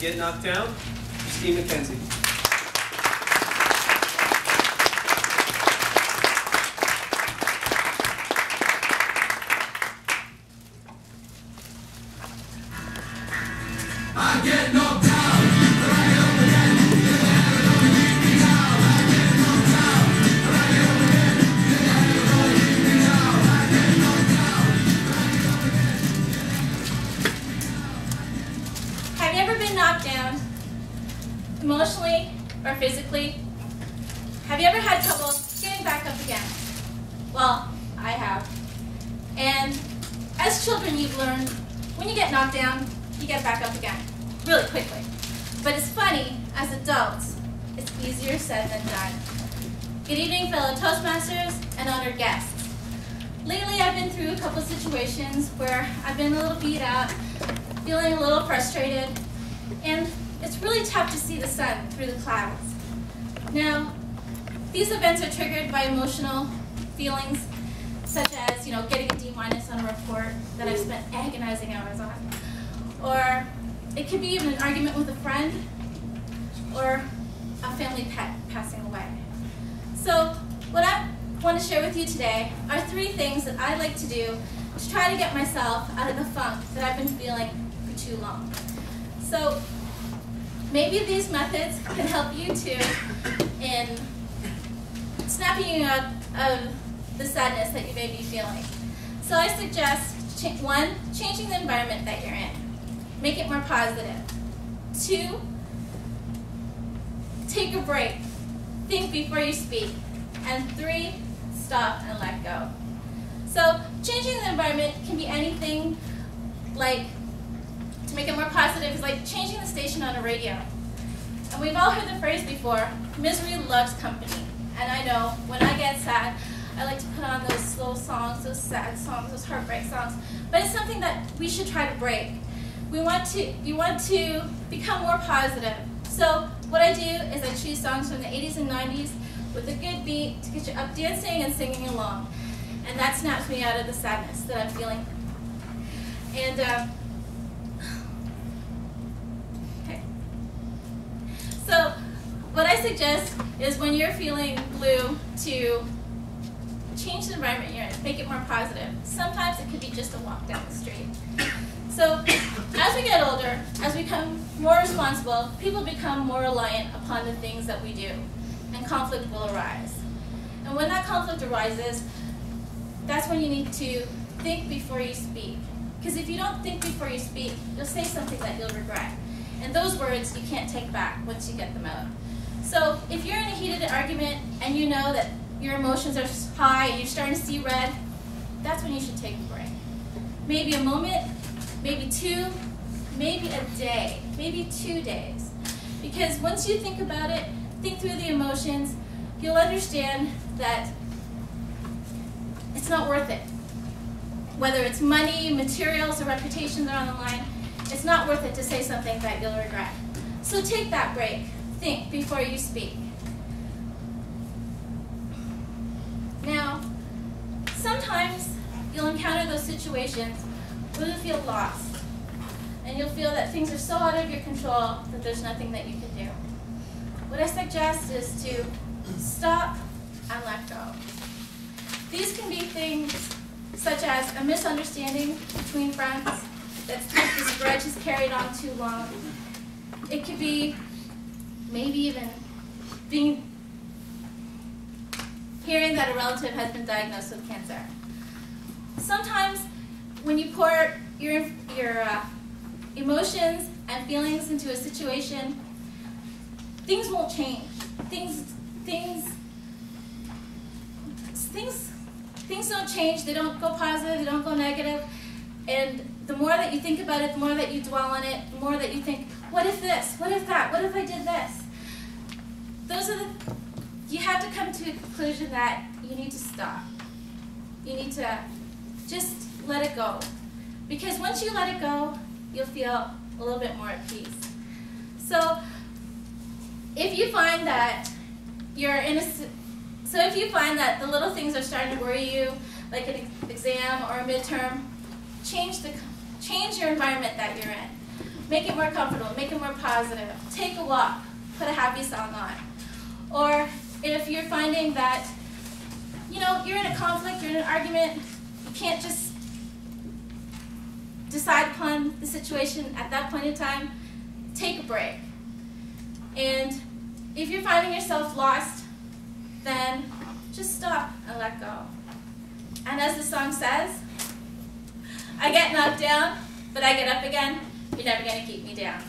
get knocked down, Christine.MOV. I get knocked down. Have you ever been knocked down, emotionally or physically? Have you ever had trouble getting back up again? Well, I have. And as children, you've learned when you get knocked down, you get back up again really quickly. But it's funny, as adults, it's easier said than done. Good evening, fellow Toastmasters and honored guests. Lately, I've been through a couple situations where I've been a little beat out, feeling a little frustrated, and it's really tough to see the sun through the clouds. Now, these events are triggered by emotional feelings, such as, getting a D- on a report that I've spent agonizing hours on. Or it could be even an argument with a friend, or a family pet passing away. So what I want to share with you today are 3 things that I like to do to try to get myself out of the funk that I've been feeling for too long. So maybe these methods can help you too in snapping you out of the sadness that you may be feeling. So I suggest, 1, changing the environment that you're in. Make it more positive. 2, take a break. Think before you speak. And 3, stop and let go. So changing the environment can be anything like, to make it more positive, is like changing the station on a radio. And we've all heard the phrase before, misery loves company. And I know when I get sad, I like to put on those slow songs, those sad songs, those heartbreak songs. But it's something that we should try to break. You want to become more positive. So what I do is I choose songs from the 80s and 90s with a good beat to get you up dancing and singing along. And that snaps me out of the sadness that I'm feeling. And okay. So what I suggest is when you're feeling blue to change the environment you're in, make it more positive. Sometimes it could be just a walk down the street. So as we get older, as we become more responsible, people become more reliant upon the things that we do, and conflict will arise. And when that conflict arises, that's when you need to think before you speak. Because if you don't think before you speak, you'll say something that you'll regret. And those words you can't take back once you get them out. So if you're in a heated argument and you know that your emotions are high and you're starting to see red, that's when you should take a break. Maybe a moment, maybe 2, maybe a day, maybe 2 days. Because once you think about it, think through the emotions, you'll understand that it's not worth it. Whether it's money, materials, or reputations are on the line, it's not worth it to say something that you'll regret. So take that break. Think before you speak. Now, sometimes you'll encounter those situations where you feel lost. And you'll feel that things are so out of your control that there's nothing that you can do. What I suggest is to stop and let go. These can be things such as a misunderstanding between friends, that this grudge is carried on too long. It could be maybe even hearing that a relative has been diagnosed with cancer. Sometimes when you pour your emotions and feelings into a situation, things won't change. Things don't change. They don't go positive. They don't go negative. And the more that you think about it, the more that you dwell on it, the more that you think, what if this? What if that? What if I did this? You have to come to a conclusion that you need to stop. You need to just let it go. Because once you let it go, you'll feel a little bit more at peace. So if you find that if you find that the little things are starting to worry you, like an exam or a midterm, change your environment that you're in. Make it more comfortable, make it more positive. Take a walk, put a happy song on. Or if you're finding that, you're in a conflict, you're in an argument, you can't just decide upon the situation at that point in time, take a break. And if you're finding yourself lost, then just stop and let go. And as the song says, I get knocked down, but I get up again. You're never going to keep me down.